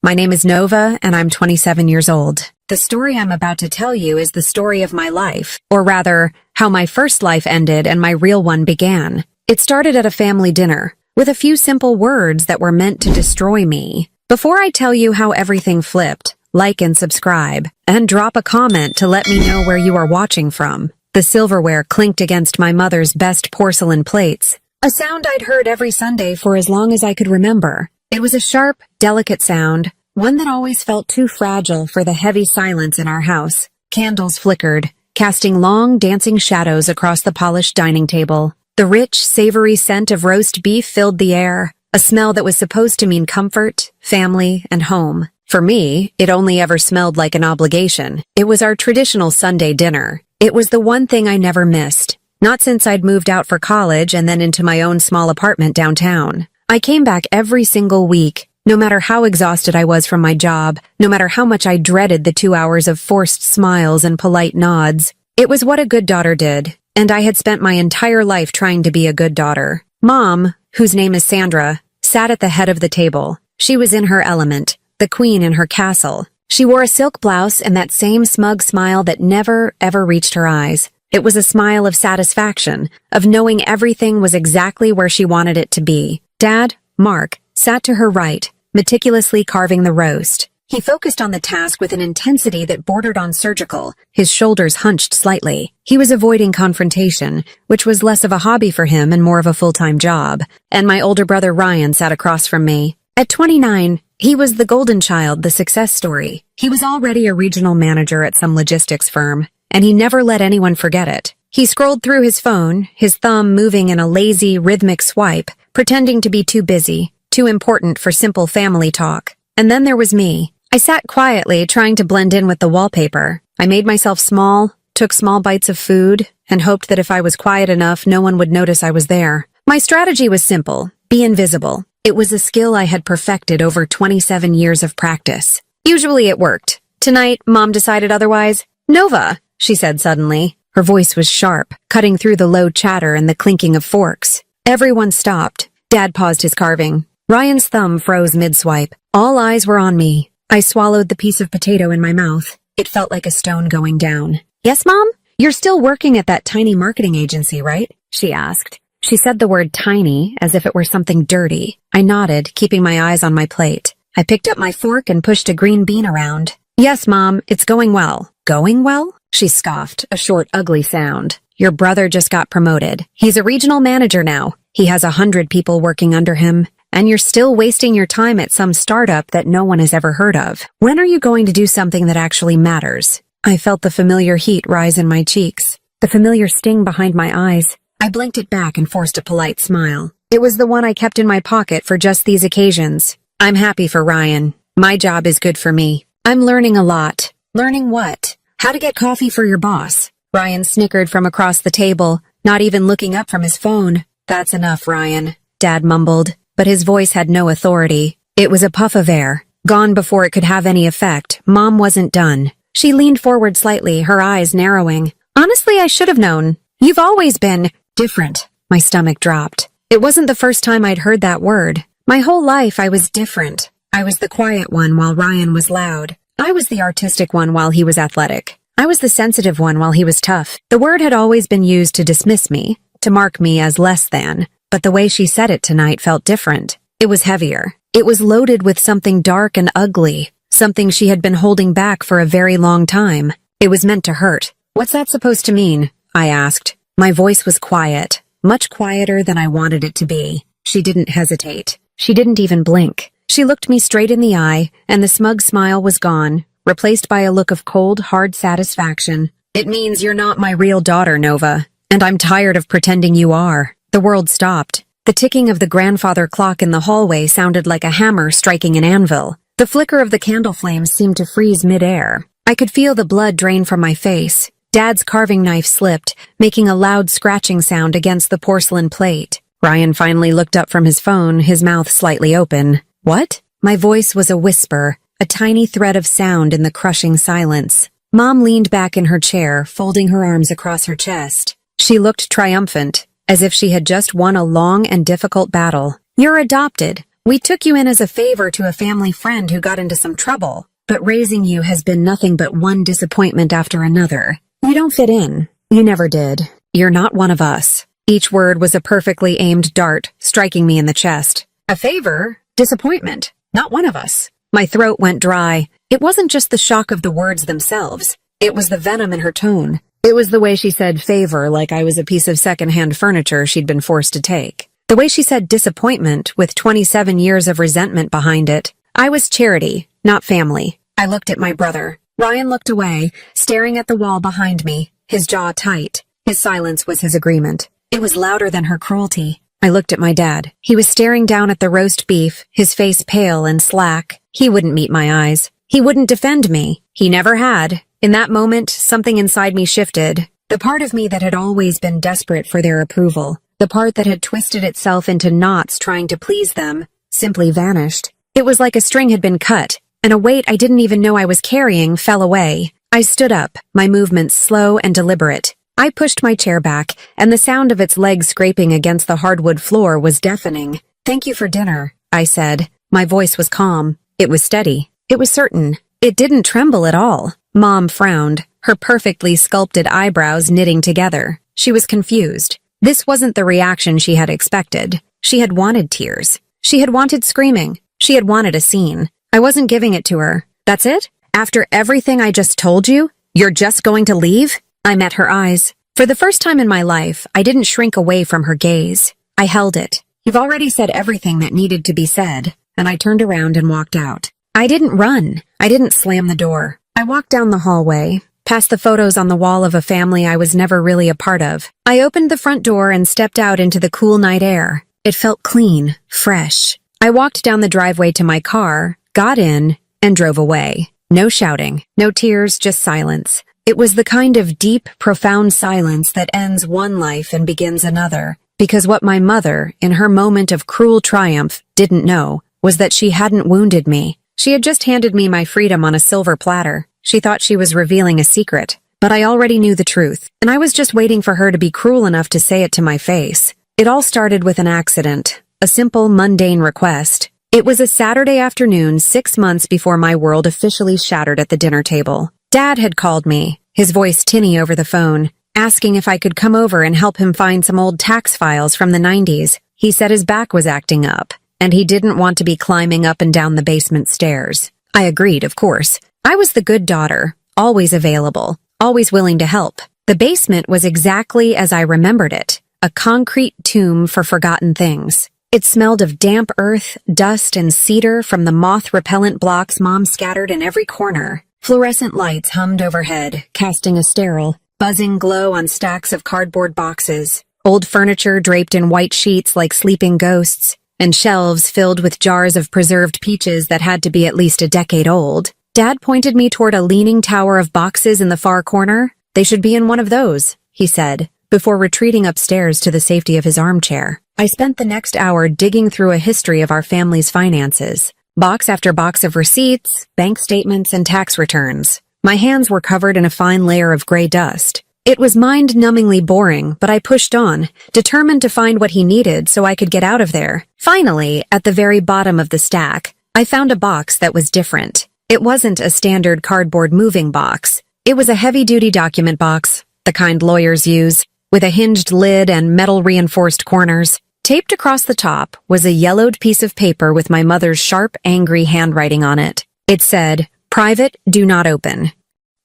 My name is Nova, and I'm 27 years old. The story I'm about to tell you is the story of my life, or rather, how my first life ended and my real one began. It started at a family dinner, with a few simple words that were meant to destroy me. Before I tell you how everything flipped, like and subscribe, and drop a comment to let me know where you are watching from. The silverware clinked against my mother's best porcelain plates, a sound I'd heard every Sunday for as long as I could remember. It was a sharp, delicate sound, one that always felt too fragile for the heavy silence in our house. Candles flickered, casting long, dancing shadows across the polished dining table. The rich, savory scent of roast beef filled the air, a smell that was supposed to mean comfort, family, and home. For me, it only ever smelled like an obligation. It was our traditional Sunday dinner. It was the one thing I never missed. Not since I'd moved out for college and then into my own small apartment downtown. I came back every single week, no matter how exhausted I was from my job, no matter how much I dreaded the 2 hours of forced smiles and polite nods. It was what a good daughter did, and I had spent my entire life trying to be a good daughter. Mom, whose name is Sandra, sat at the head of the table. She was in her element, the queen in her castle. She wore a silk blouse and that same smug smile that never, ever reached her eyes. It was a smile of satisfaction, of knowing everything was exactly where she wanted it to be. Dad, Mark, sat to her right, meticulously carving the roast. He focused on the task with an intensity that bordered on surgical, his shoulders hunched slightly. He was avoiding confrontation, which was less of a hobby for him and more of a full-time job. And my older brother Ryan sat across from me. At 29, he was the golden child, the success story. He was already a regional manager at some logistics firm, and he never let anyone forget it. He scrolled through his phone, his thumb moving in a lazy, rhythmic swipe, pretending to be too busy, too important for simple family talk. And then there was me. I sat quietly, trying to blend in with the wallpaper. I made myself small, took small bites of food, and hoped that if I was quiet enough, no one would notice I was there. My strategy was simple: be invisible. It was a skill I had perfected over 27 years of practice. Usually it worked. Tonight, Mom decided otherwise. "Nova," she said suddenly. Her voice was sharp, cutting through the low chatter and the clinking of forks. Everyone stopped. Dad paused his carving. Ryan's thumb froze mid-swipe. All eyes were on me. I swallowed the piece of potato in my mouth. It felt like a stone going down. "Yes, Mom? You're still working at that tiny marketing agency, right?" she asked. She said the word tiny as if it were something dirty. I nodded, keeping my eyes on my plate. I picked up my fork and pushed a green bean around. "Yes, Mom, it's going well." "Going well?" She scoffed, a short, ugly sound. "Your brother just got promoted. He's a regional manager now. He has 100 people working under him. And you're still wasting your time at some startup that no one has ever heard of. When are you going to do something that actually matters?" I felt the familiar heat rise in my cheeks, the familiar sting behind my eyes. I blinked it back and forced a polite smile. It was the one I kept in my pocket for just these occasions. "I'm happy for Ryan. My job is good for me. I'm learning a lot." "Learning what?" "How to get coffee for your boss." Ryan snickered from across the table, not even looking up from his phone. "That's enough, Ryan," Dad mumbled, but his voice had no authority. It was a puff of air, gone before it could have any effect. Mom wasn't done. She leaned forward slightly, her eyes narrowing. "Honestly, I should have known. You've always been different." My stomach dropped. It wasn't the first time I'd heard that word. My whole life I was different. I was the quiet one while Ryan was loud. I was the artistic one while he was athletic. I was the sensitive one while he was tough. The word had always been used to dismiss me, to mark me as less than, but the way she said it tonight felt different. It was heavier. It was loaded with something dark and ugly, something she had been holding back for a very long time. It was meant to hurt. "What's that supposed to mean?" I asked. My voice was quiet, much quieter than I wanted it to be. She didn't hesitate. She didn't even blink. She looked me straight in the eye, and the smug smile was gone, replaced by a look of cold, hard satisfaction. "It means you're not my real daughter, Nova, and I'm tired of pretending you are." The world stopped. The ticking of the grandfather clock in the hallway sounded like a hammer striking an anvil. The flicker of the candle flames seemed to freeze mid-air. I could feel the blood drain from my face. Dad's carving knife slipped, making a loud scratching sound against the porcelain plate. Ryan finally looked up from his phone, his mouth slightly open. "What?" My voice was a whisper, a tiny thread of sound in the crushing silence. Mom leaned back in her chair, folding her arms across her chest. She looked triumphant, as if she had just won a long and difficult battle. "You're adopted. We took you in as a favor to a family friend who got into some trouble, but raising you has been nothing but one disappointment after another. You don't fit in. You never did. You're not one of us." Each word was a perfectly aimed dart, striking me in the chest. A favor? Disappointment. Not one of us. My throat went dry. It wasn't just the shock of the words themselves. It was the venom in her tone. It was the way she said favor like I was a piece of secondhand furniture she'd been forced to take. The way she said disappointment with 27 years of resentment behind it. I was charity, not family. I looked at my brother. Ryan looked away, staring at the wall behind me, his jaw tight. His silence was his agreement. It was louder than her cruelty. I looked at my dad. He was staring down at the roast beef, his face pale and slack. He wouldn't meet my eyes. He wouldn't defend me. He never had. In that moment, something inside me shifted. The part of me that had always been desperate for their approval, the part that had twisted itself into knots trying to please them, simply vanished. It was like a string had been cut, and a weight I didn't even know I was carrying fell away. I stood up, my movements slow and deliberate. I pushed my chair back, and the sound of its legs scraping against the hardwood floor was deafening. "Thank you for dinner," I said. My voice was calm. It was steady. It was certain. It didn't tremble at all. Mom frowned, her perfectly sculpted eyebrows knitting together. She was confused. This wasn't the reaction she had expected. She had wanted tears. She had wanted screaming. She had wanted a scene. I wasn't giving it to her. "That's it? After everything I just told you? You're just going to leave?" I met her eyes. For the first time in my life, I didn't shrink away from her gaze. I held it. "You've already said everything that needed to be said," and I turned around and walked out. I didn't run. I didn't slam the door. I walked down the hallway, past the photos on the wall of a family I was never really a part of. I opened the front door and stepped out into the cool night air. It felt clean, fresh. I walked down the driveway to my car, got in, and drove away. No shouting, no tears, just silence. It was the kind of deep, profound silence that ends one life and begins another, because what my mother, in her moment of cruel triumph, didn't know was that she hadn't wounded me. She had just handed me my freedom on a silver platter. She thought she was revealing a secret, but I already knew the truth, and I was just waiting for her to be cruel enough to say it to my face. It all started with an accident, a simple, mundane request. It was a Saturday afternoon 6 months before my world officially shattered at the dinner table. Dad had called me, his voice tinny over the phone, asking if I could come over and help him find some old tax files from the 90s. He said his back was acting up, and he didn't want to be climbing up and down the basement stairs. I agreed, of course. I was the good daughter, always available, always willing to help. The basement was exactly as I remembered it, a concrete tomb for forgotten things. It smelled of damp earth, dust, and cedar from the moth-repellent blocks Mom scattered in every corner. Fluorescent lights hummed overhead, casting a sterile, buzzing glow on stacks of cardboard boxes. Old furniture draped in white sheets like sleeping ghosts, and shelves filled with jars of preserved peaches that had to be at least a decade old. Dad pointed me toward a leaning tower of boxes in the far corner. "They should be in one of those," he said, before retreating upstairs to the safety of his armchair. I spent the next hour digging through a history of our family's finances. Box after box of receipts, bank statements, and tax returns. My hands were covered in a fine layer of gray dust. It was mind-numbingly boring, but I pushed on, determined to find what he needed so I could get out of there. Finally, at the very bottom of the stack, I found a box that was different. It wasn't a standard cardboard moving box. It was a heavy-duty document box, the kind lawyers use, with a hinged lid and metal-reinforced corners. Taped across the top was a yellowed piece of paper with my mother's sharp, angry handwriting on it. It said, "Private, do not open."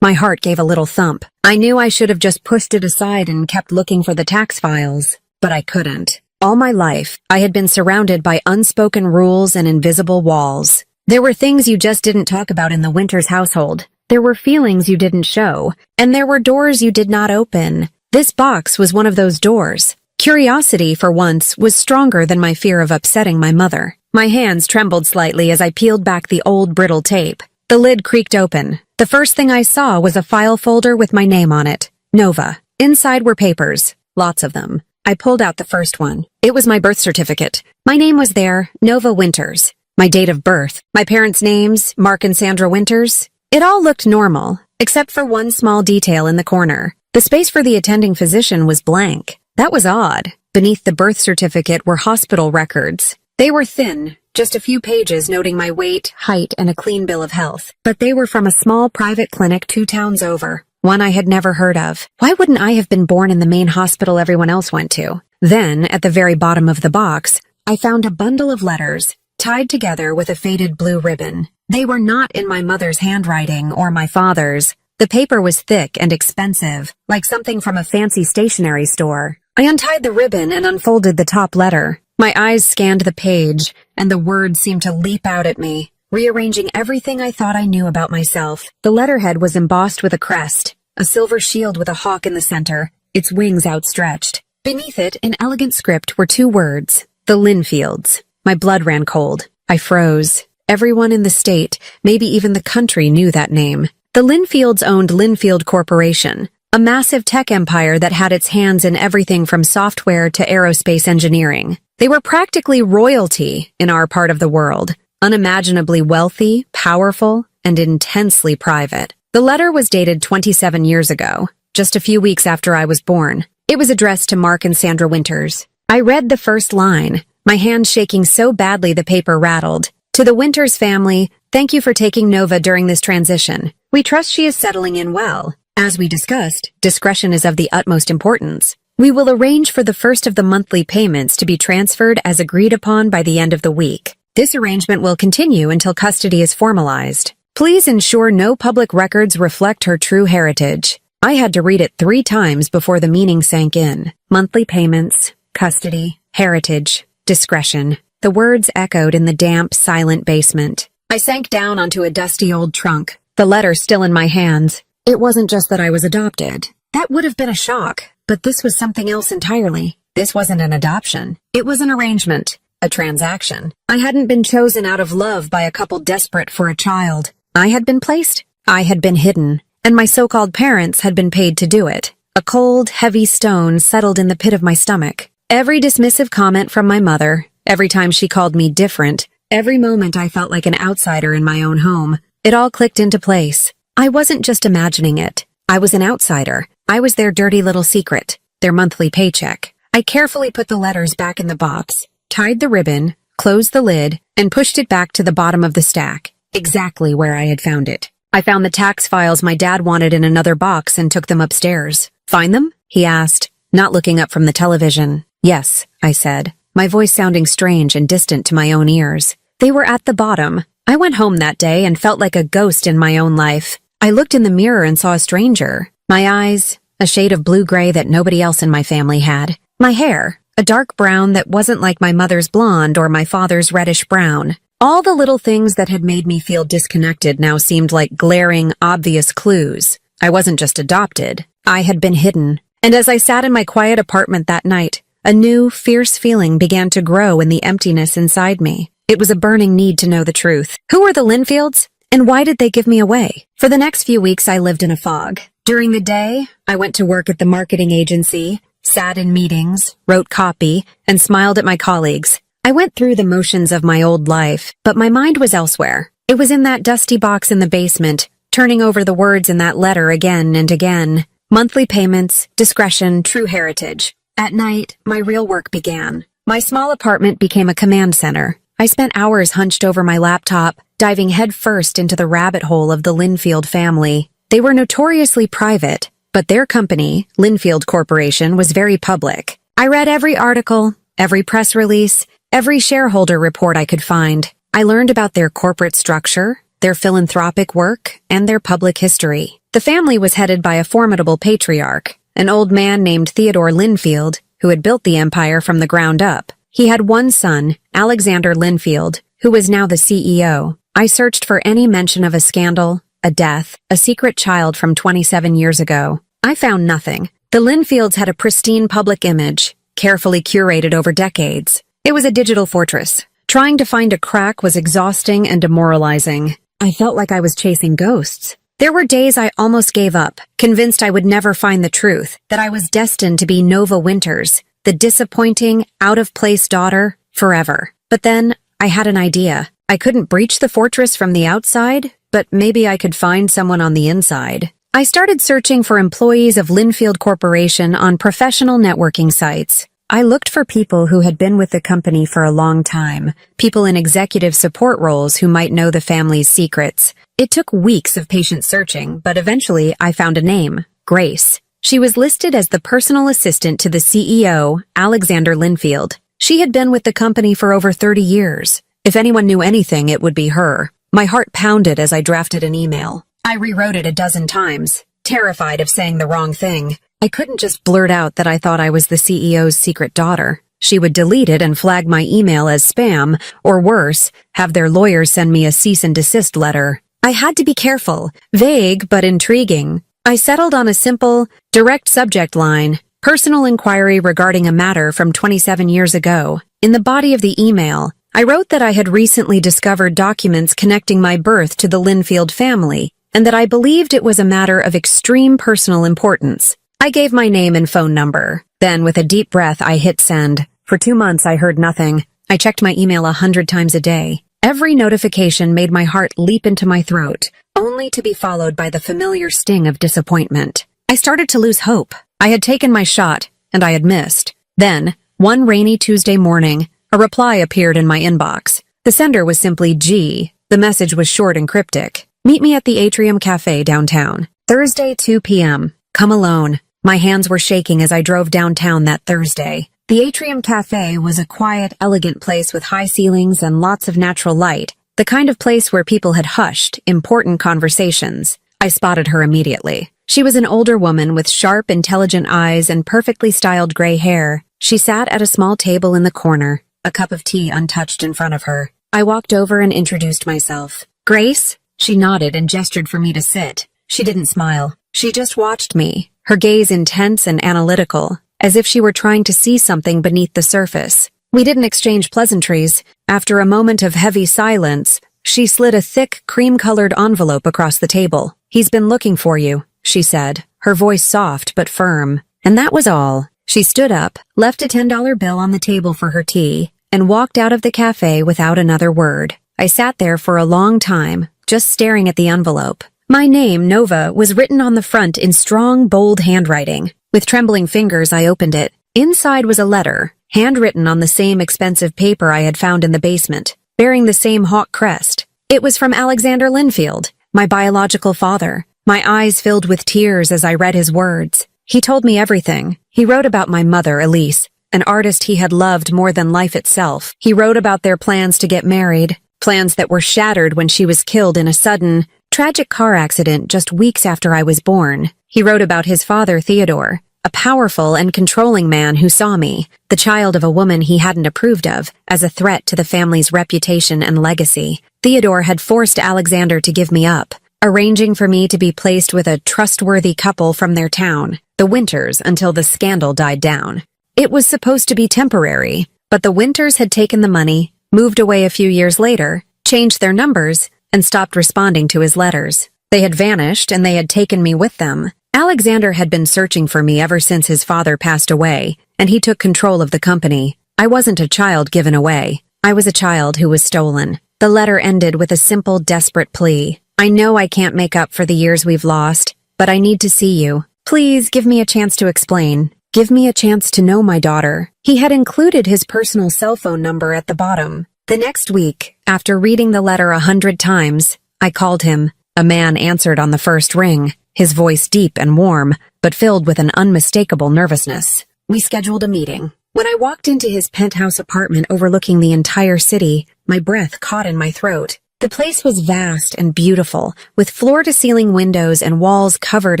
My heart gave a little thump. I knew I should have just pushed it aside and kept looking for the tax files, but I couldn't. All my life, I had been surrounded by unspoken rules and invisible walls. There were things you just didn't talk about in the Winters household. There were feelings you didn't show, and there were doors you did not open. This box was one of those doors. Curiosity, for once, was stronger than my fear of upsetting my mother. My hands trembled slightly as I peeled back the old brittle tape. The lid creaked open. The first thing I saw was a file folder with my name on it. Nova. Inside were papers. Lots of them. I pulled out the first one. It was my birth certificate. My name was there, Nova Winters. My date of birth. My parents' names, Mark and Sandra Winters. It all looked normal, except for one small detail in the corner. The space for the attending physician was blank. That was odd. Beneath the birth certificate were hospital records. They were thin, just a few pages noting my weight, height, and a clean bill of health. But they were from a small private clinic 2 towns over, one I had never heard of. Why wouldn't I have been born in the main hospital everyone else went to? Then, at the very bottom of the box, I found a bundle of letters, tied together with a faded blue ribbon. They were not in my mother's handwriting or my father's. The paper was thick and expensive, like something from a fancy stationery store. I untied the ribbon and unfolded the top letter. My eyes scanned the page, and the words seemed to leap out at me, rearranging everything I thought I knew about myself. The letterhead was embossed with a crest, a silver shield with a hawk in the center, its wings outstretched. Beneath it, in elegant script, were 2 words, the Linfields. My blood ran cold. I froze. Everyone in the state, maybe even the country, knew that name. The Linfields owned Linfield Corporation, a massive tech empire that had its hands in everything from software to aerospace engineering. They were practically royalty in our part of the world, unimaginably wealthy, powerful, and intensely private. The letter was dated 27 years ago, just a few weeks after I was born. It was addressed to Mark and Sandra Winters. I read the first line, my hand shaking so badly the paper rattled. To the Winters family, thank you for taking Nova during this transition. We trust she is settling in well. As we discussed, discretion is of the utmost importance. We will arrange for the first of the monthly payments to be transferred as agreed upon by the end of the week. This arrangement will continue until custody is formalized. Please ensure no public records reflect her true heritage. I had to read it 3 times before the meaning sank in. Monthly payments, custody, heritage, discretion. The words echoed in the damp, silent basement. I sank down onto a dusty old trunk, the letter still in my hands. It wasn't just that I was adopted. That would have been a shock, but this was something else entirely. This wasn't an adoption. It was an arrangement, a transaction. I hadn't been chosen out of love by a couple desperate for a child. I had been placed, I had been hidden, and my so-called parents had been paid to do it. A cold, heavy stone settled in the pit of my stomach. Every dismissive comment from my mother, every time she called me different, every moment I felt like an outsider in my own home, it all clicked into place. I wasn't just imagining it. I was an outsider. I was their dirty little secret, their monthly paycheck. I carefully put the letters back in the box, tied the ribbon, closed the lid, and pushed it back to the bottom of the stack, exactly where I had found it. I found the tax files my dad wanted in another box and took them upstairs. Find them? He asked, not looking up from the television. Yes, I said, my voice sounding strange and distant to my own ears. They were at the bottom. I went home that day and felt like a ghost in my own life. I looked in the mirror and saw a stranger. My eyes, a shade of blue-gray that nobody else in my family had. My hair, a dark brown that wasn't like my mother's blonde or my father's reddish-brown. All the little things that had made me feel disconnected now seemed like glaring, obvious clues. I wasn't just adopted. I had been hidden. And as I sat in my quiet apartment that night, a new, fierce feeling began to grow in the emptiness inside me. It was a burning need to know the truth. Who were the Linfields? And why did they give me away? For the next few weeks, I lived in a fog. During the day, I went to work at the marketing agency, sat in meetings, wrote copy, and smiled at my colleagues. I went through the motions of my old life, but my mind was elsewhere. It was in that dusty box in the basement, turning over the words in that letter again and again. Monthly payments, discretion, true heritage. At night, my real work began. My small apartment became a command center. I spent hours hunched over my laptop, diving headfirst into the rabbit hole of the Linfield family. They were notoriously private, but their company, Linfield Corporation, was very public. I read every article, every press release, every shareholder report I could find. I learned about their corporate structure, their philanthropic work, and their public history. The family was headed by a formidable patriarch, an old man named Theodore Linfield, who had built the empire from the ground up. He had one son, Alexander Linfield, who was now the CEO. I searched for any mention of a scandal, a death, a secret child from 27 years ago. I found nothing. The Linfields had a pristine public image, carefully curated over decades. It was a digital fortress. Trying to find a crack was exhausting and demoralizing. I felt like I was chasing ghosts. There were days I almost gave up, convinced I would never find the truth, that I was destined to be Nova Winters, the disappointing, out-of-place daughter, forever. But then, I had an idea. I couldn't breach the fortress from the outside, but maybe I could find someone on the inside. I started searching for employees of Linfield Corporation on professional networking sites. I looked for people who had been with the company for a long time, people in executive support roles who might know the family's secrets. It took weeks of patient searching, but eventually I found a name, Grace. She was listed as the personal assistant to the CEO, Alexander Linfield. She had been with the company for over 30 years. If anyone knew anything, it would be her. My heart pounded as I drafted an email. I rewrote it a dozen times, terrified of saying the wrong thing. I couldn't just blurt out that I thought I was the CEO's secret daughter. She would delete it and flag my email as spam, or worse, have their lawyers send me a cease and desist letter. I had to be careful, vague but intriguing. I settled on a simple, direct subject line, personal inquiry regarding a matter from 27 years ago. In the body of the email, I wrote that I had recently discovered documents connecting my birth to the Linfield family, and that I believed it was a matter of extreme personal importance. I gave my name and phone number. Then, with a deep breath, I hit send. For 2 months, I heard nothing. I checked my email 100 times a day. Every notification made my heart leap into my throat, only to be followed by the familiar sting of disappointment. I started to lose hope. I had taken my shot, and I had missed. Then, one rainy Tuesday morning, a reply appeared in my inbox. The sender was simply G. The message was short and cryptic. Meet me at the Atrium Cafe downtown. Thursday, 2 p.m. Come alone. My hands were shaking as I drove downtown that Thursday. The Atrium Cafe was a quiet, elegant place with high ceilings and lots of natural light, the kind of place where people had hushed important conversations. I spotted her immediately. She was an older woman with sharp, intelligent eyes and perfectly styled gray hair. She sat at a small table in the corner, a cup of tea untouched in front of her. I walked over and introduced myself. Grace? She nodded and gestured for me to sit. She didn't smile. She just watched me, her gaze intense and analytical, as if she were trying to see something beneath the surface. We didn't exchange pleasantries. After a moment of heavy silence, she slid a thick, cream-colored envelope across the table. He's been looking for you, she said, her voice soft but firm. And that was all. She stood up, left a $10 bill on the table for her tea, and walked out of the cafe without another word. I sat there for a long time, just staring at the envelope. My name, Nova, was written on the front in strong, bold handwriting. With trembling fingers, I opened it. Inside was a letter, handwritten on the same expensive paper I had found in the basement, bearing the same hawk crest. It was from Alexander Linfield, my biological father. My eyes filled with tears as I read his words. He told me everything. He wrote about my mother, Elise, an artist he had loved more than life itself. He wrote about their plans to get married, plans that were shattered when she was killed in a sudden, tragic car accident just weeks after I was born. He wrote about his father, Theodore, a powerful and controlling man who saw me, the child of a woman he hadn't approved of, as a threat to the family's reputation and legacy. Theodore had forced Alexander to give me up, arranging for me to be placed with a trustworthy couple from their town, the Winters, until the scandal died down. It was supposed to be temporary, but the Winters had taken the money, moved away a few years later, changed their numbers, and stopped responding to his letters. They had vanished, and they had taken me with them. Alexander had been searching for me ever since his father passed away, and he took control of the company. I wasn't a child given away. I was a child who was stolen. The letter ended with a simple, desperate plea. I know I can't make up for the years we've lost, but I need to see you. Please give me a chance to explain. Give me a chance to know my daughter. He had included his personal cell phone number at the bottom. The next week, after reading the letter 100 times, I called him. A man answered on the first ring, his voice deep and warm, but filled with an unmistakable nervousness. We scheduled a meeting. When I walked into his penthouse apartment overlooking the entire city, my breath caught in my throat. The place was vast and beautiful, with floor-to-ceiling windows and walls covered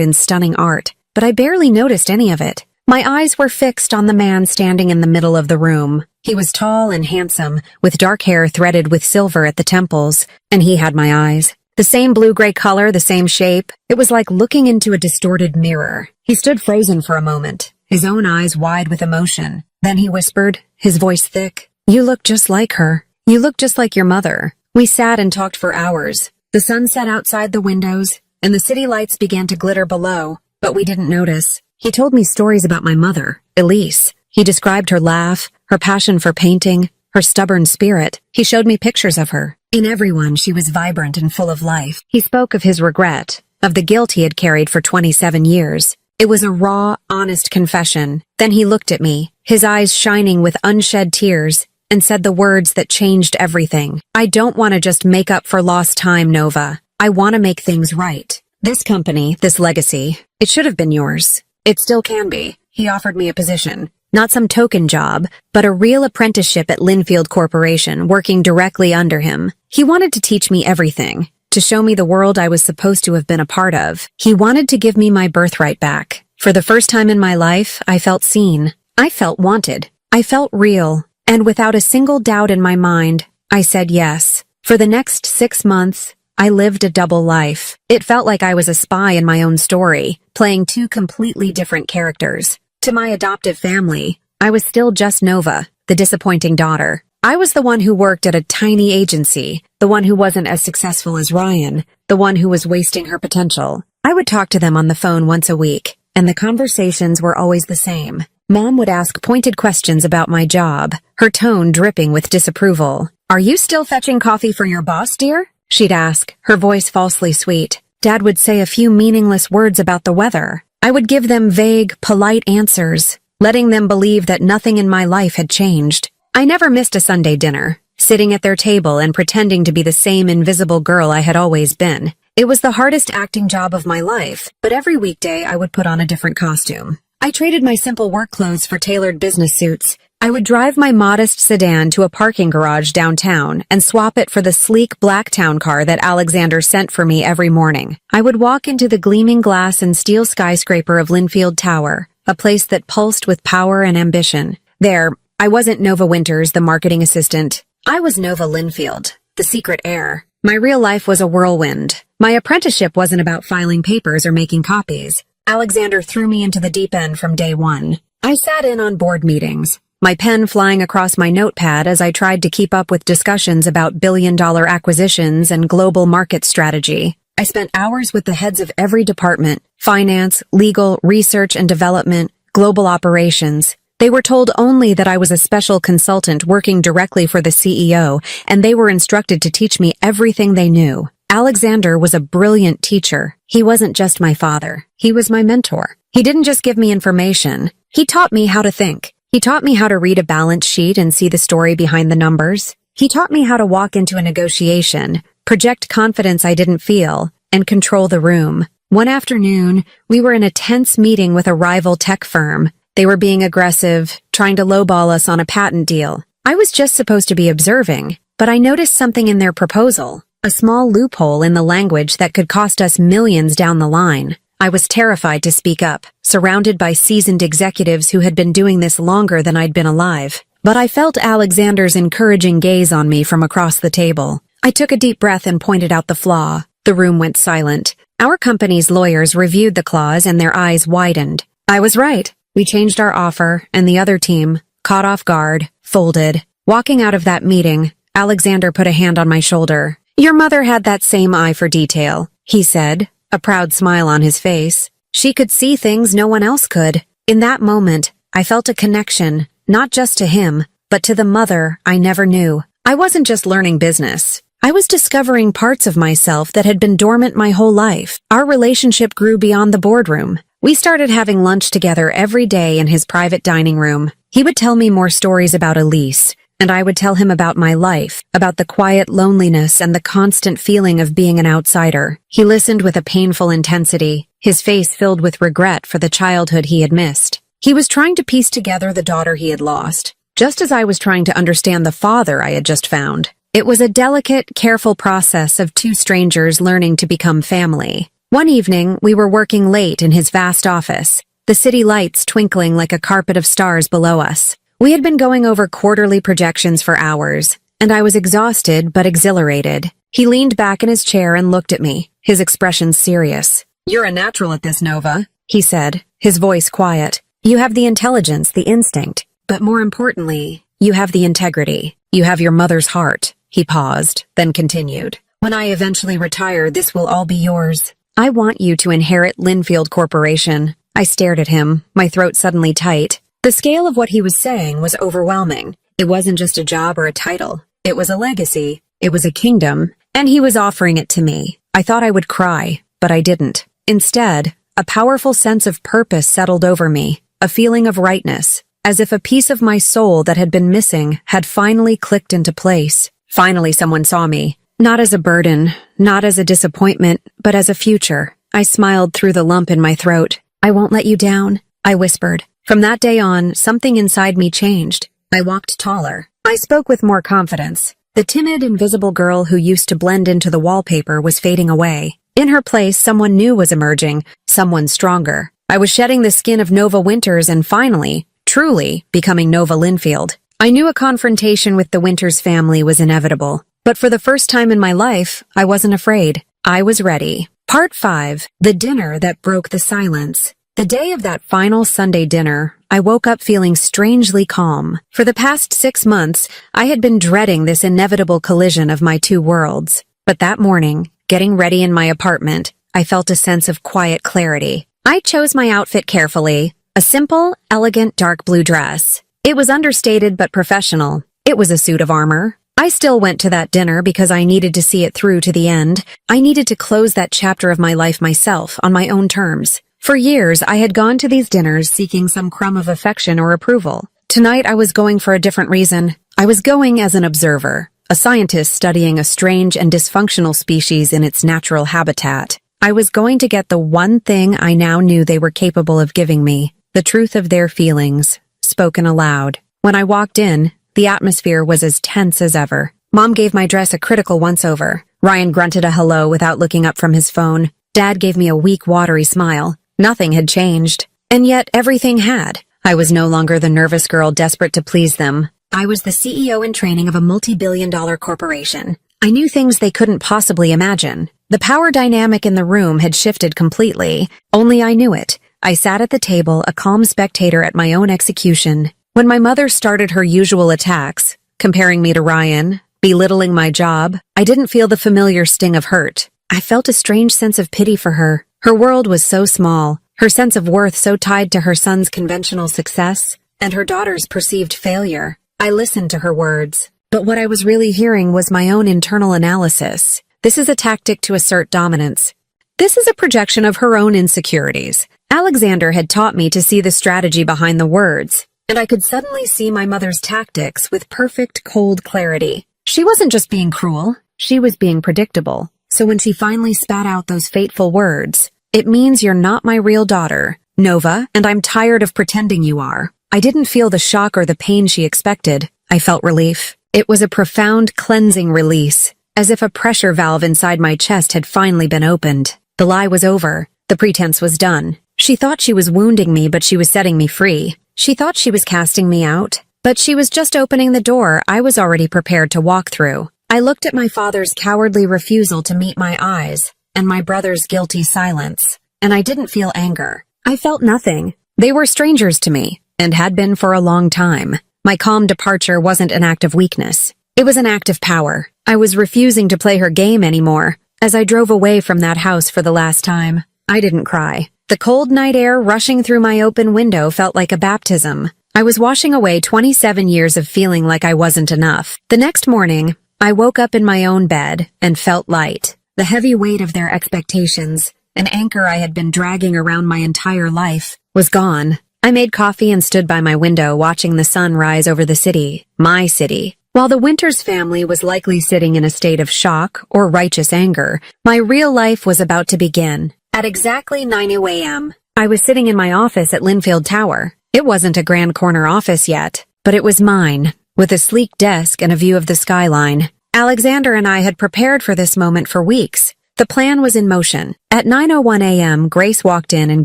in stunning art, but I barely noticed any of it. My eyes were fixed on the man standing in the middle of the room. He was tall and handsome, with dark hair threaded with silver at the temples, and he had my eyes. The same blue-gray color, the same shape. It was like looking into a distorted mirror. He stood frozen for a moment, his own eyes wide with emotion. Then he whispered, his voice thick, "You look just like her. You look just like your mother." We sat and talked for hours. The sun set outside the windows, and the city lights began to glitter below, but we didn't notice. He told me stories about my mother, Elise. He described her laugh, her passion for painting, her stubborn spirit. He showed me pictures of her. In every one, she was vibrant and full of life. He spoke of his regret, of the guilt he had carried for 27 years. It was a raw, honest confession. Then he looked at me, his eyes shining with unshed tears, and said the words that changed everything. I don't want to just make up for lost time, Nova. I want to make things right. This company, this legacy, it should have been yours. It still can be. He offered me a position. Not some token job, but a real apprenticeship at Linfield Corporation, working directly under him. He wanted to teach me everything, to show me the world I was supposed to have been a part of. He wanted to give me my birthright back. For the first time in my life, I felt seen. I felt wanted. I felt real. And without a single doubt in my mind, I said yes. For the next 6 months, I lived a double life. It felt like I was a spy in my own story, playing two completely different characters. To my adoptive family, I was still just Nova, the disappointing daughter. I was the one who worked at a tiny agency, the one who wasn't as successful as Ryan, the one who was wasting her potential. I would talk to them on the phone once a week, and the conversations were always the same. Mom would ask pointed questions about my job, her tone dripping with disapproval. "Are you still fetching coffee for your boss, dear?" she'd ask, her voice falsely sweet. Dad would say a few meaningless words about the weather. I would give them vague, polite answers, letting them believe that nothing in my life had changed. I never missed a Sunday dinner, sitting at their table and pretending to be the same invisible girl I had always been. It was the hardest acting job of my life, but every weekday I would put on a different costume. I traded my simple work clothes for tailored business suits. I would drive my modest sedan to a parking garage downtown and swap it for the sleek black town car that Alexander sent for me every morning. I would walk into the gleaming glass and steel skyscraper of Linfield Tower, a place that pulsed with power and ambition. There, I wasn't Nova Winters, the marketing assistant. I was Nova Linfield, the secret heir. My real life was a whirlwind. My apprenticeship wasn't about filing papers or making copies. Alexander threw me into the deep end from day one. I sat in on board meetings, my pen flying across my notepad as I tried to keep up with discussions about billion-dollar acquisitions and global market strategy. I spent hours with the heads of every department: finance, legal, research and development, global operations. They were told only that I was a special consultant working directly for the CEO, and they were instructed to teach me everything they knew. Alexander was a brilliant teacher. He wasn't just my father. He was my mentor. He didn't just give me information. He taught me how to think. He taught me how to read a balance sheet and see the story behind the numbers. He taught me how to walk into a negotiation, project confidence I didn't feel, and control the room. One afternoon, we were in a tense meeting with a rival tech firm. They were being aggressive, trying to lowball us on a patent deal. I was just supposed to be observing, but I noticed something in their proposal, a small loophole in the language that could cost us millions down the line. I was terrified to speak up, surrounded by seasoned executives who had been doing this longer than I'd been alive. But I felt Alexander's encouraging gaze on me from across the table. I took a deep breath and pointed out the flaw. The room went silent. Our company's lawyers reviewed the clause and their eyes widened. I was right. We changed our offer, and the other team, caught off guard, folded. Walking out of that meeting, Alexander put a hand on my shoulder. "Your mother had that same eye for detail," he said, a proud smile on his face. She could see things no one else could. In that moment, I felt a connection, not just to him, but to the mother I never knew. I wasn't just learning business. I was discovering parts of myself that had been dormant my whole life. Our relationship grew beyond the boardroom. We started having lunch together every day in his private dining room. He would tell me more stories about Elise, and I would tell him about my life, about the quiet loneliness and the constant feeling of being an outsider. He listened with a painful intensity, his face filled with regret for the childhood he had missed. He was trying to piece together the daughter he had lost, just as I was trying to understand the father I had just found. It was a delicate, careful process of two strangers learning to become family. One evening, we were working late in his vast office, the city lights twinkling like a carpet of stars below us. We had been going over quarterly projections for hours, and I was exhausted but exhilarated. He leaned back in his chair and looked at me, his expression serious. "You're a natural at this, Nova," he said, his voice quiet. "You have the intelligence, the instinct, but more importantly, you have the integrity. You have your mother's heart." He paused, then continued. "When I eventually retire, this will all be yours. I want you to inherit Linfield Corporation." I stared at him, my throat suddenly tight. The scale of what he was saying was overwhelming. It wasn't just a job or a title. It was a legacy. It was a kingdom, and he was offering it to me. I thought I would cry, but I didn't. Instead, a powerful sense of purpose settled over me, a feeling of rightness, as if a piece of my soul that had been missing had finally clicked into place. Finally, someone saw me, not as a burden, not as a disappointment, but as a future. I smiled through the lump in my throat. "I won't let you down," I whispered. From that day on, something inside me changed. I walked taller. I spoke with more confidence. The timid, invisible girl who used to blend into the wallpaper was fading away. In her place, someone new was emerging, someone stronger. I was shedding the skin of Nova Winters and finally, truly, becoming Nova Linfield. I knew a confrontation with the Winters family was inevitable, but for the first time in my life, I wasn't afraid. I was ready. Part 5. The Dinner That Broke the Silence. The day of that final Sunday dinner, I woke up feeling strangely calm. For the past 6 months, I had been dreading this inevitable collision of my two worlds. But that morning, getting ready in my apartment, I felt a sense of quiet clarity. I chose my outfit carefully, a simple, elegant dark blue dress. It was understated but professional. It was a suit of armor. I still went to that dinner because I needed to see it through to the end. I needed to close that chapter of my life myself, on my own terms. For years, I had gone to these dinners seeking some crumb of affection or approval. Tonight, I was going for a different reason. I was going as an observer, a scientist studying a strange and dysfunctional species in its natural habitat. I was going to get the one thing I now knew they were capable of giving me, the truth of their feelings, spoken aloud. When I walked in, the atmosphere was as tense as ever. Mom gave my dress a critical once-over. Ryan grunted a hello without looking up from his phone. Dad gave me a weak, watery smile. Nothing had changed. And yet everything had. I was no longer the nervous girl desperate to please them. I was the CEO in training of a multi-billion-dollar corporation. I knew things they couldn't possibly imagine. The power dynamic in the room had shifted completely. Only I knew it. I sat at the table, a calm spectator at my own execution. When my mother started her usual attacks, comparing me to Ryan, belittling my job, I didn't feel the familiar sting of hurt. I felt a strange sense of pity for her. Her world was so small, her sense of worth so tied to her son's conventional success, and her daughter's perceived failure. I listened to her words, but what I was really hearing was my own internal analysis. This is a tactic to assert dominance. This is a projection of her own insecurities. Alexander had taught me to see the strategy behind the words, and I could suddenly see my mother's tactics with perfect, cold clarity. She wasn't just being cruel, she was being predictable. So when she finally spat out those fateful words, "It means you're not my real daughter, Nova, and I'm tired of pretending you are," I didn't feel the shock or the pain she expected. I felt relief. It was a profound, cleansing release, as if a pressure valve inside my chest had finally been opened. The lie was over. The pretense was done. She thought she was wounding me, but she was setting me free. She thought she was casting me out, but she was just opening the door I was already prepared to walk through. I looked at my father's cowardly refusal to meet my eyes, and my brother's guilty silence, and I didn't feel anger. I felt nothing. They were strangers to me, and had been for a long time. My calm departure wasn't an act of weakness. It was an act of power. I was refusing to play her game anymore. As I drove away from that house for the last time, I didn't cry. The cold night air rushing through my open window felt like a baptism. I was washing away 27 years of feeling like I wasn't enough. The next morning, I woke up in my own bed and felt light. The heavy weight of their expectations, an anchor I had been dragging around my entire life, was gone. I made coffee and stood by my window watching the sun rise over the city, my city. While the Winters family was likely sitting in a state of shock or righteous anger, my real life was about to begin. At exactly 9 a.m., I was sitting in my office at Linfield Tower. It wasn't a grand corner office yet, but it was mine, with a sleek desk and a view of the skyline. Alexander and I had prepared for this moment for weeks. The plan was in motion. At 9:01 a.m., Grace walked in and